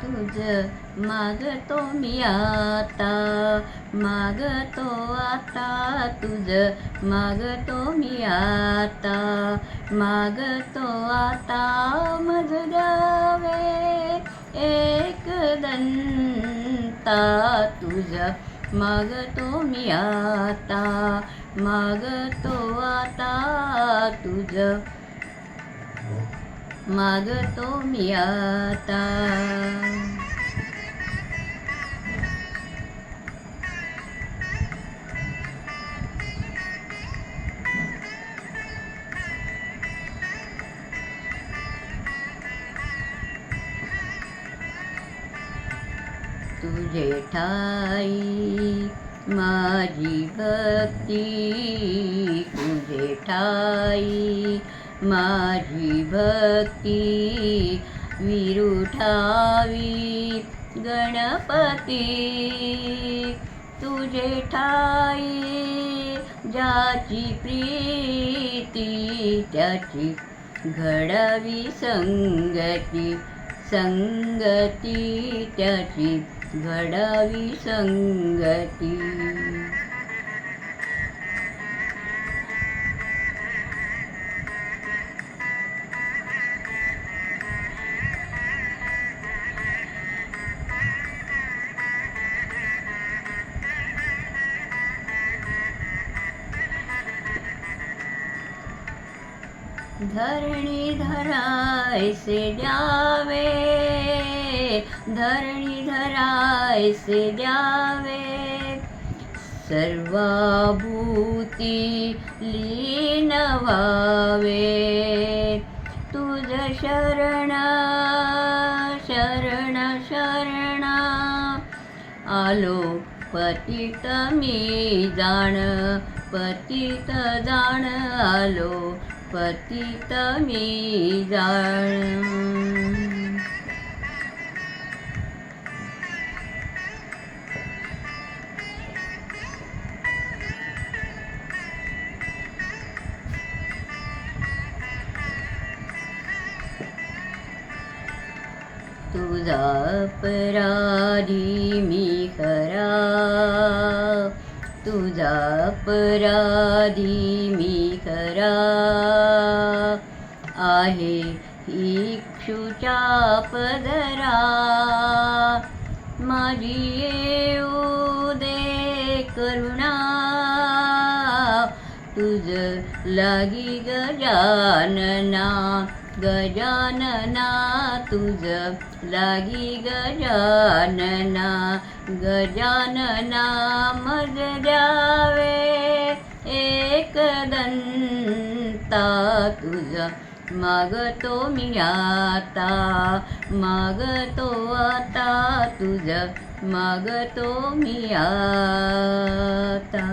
तुझ मागतो मी आता, मागतो आता तुझ मागतो मी आता, मागतो आता मज द्यावे एक दंता तुझ मागतो मी आता, मागतो आता तुझ मागतो मी आता. तुझे ठाई माझी भक्ती, तुझे ठाई माझी भक्ती, विरुठावी गणपती. तुझे ठाई ज्याची प्रीती, त्याची घडावी संगती, संगती त्याची घडावी संगती. धरणी धरायसे द्यावे, धरणी धरायसे द्यावे, सर्वभूती लीन व्हावे. तुझ शरण शरण शरण आलो पतित मी जाण, पतित जाण आलो पतित मी जाण. तुझा अपराधी मी खरा, तुझा अपराधी मी खरा, आहे इक्षुच्या पदरा. माझी येऊ दे करुणा, तुझ लागी गजानना, गजानना तुझ लागी गजानना, गजानना मज द्यावे एक दंता तुझ मागतो मी आता, मागतो आता तुझ मागतो मी आता.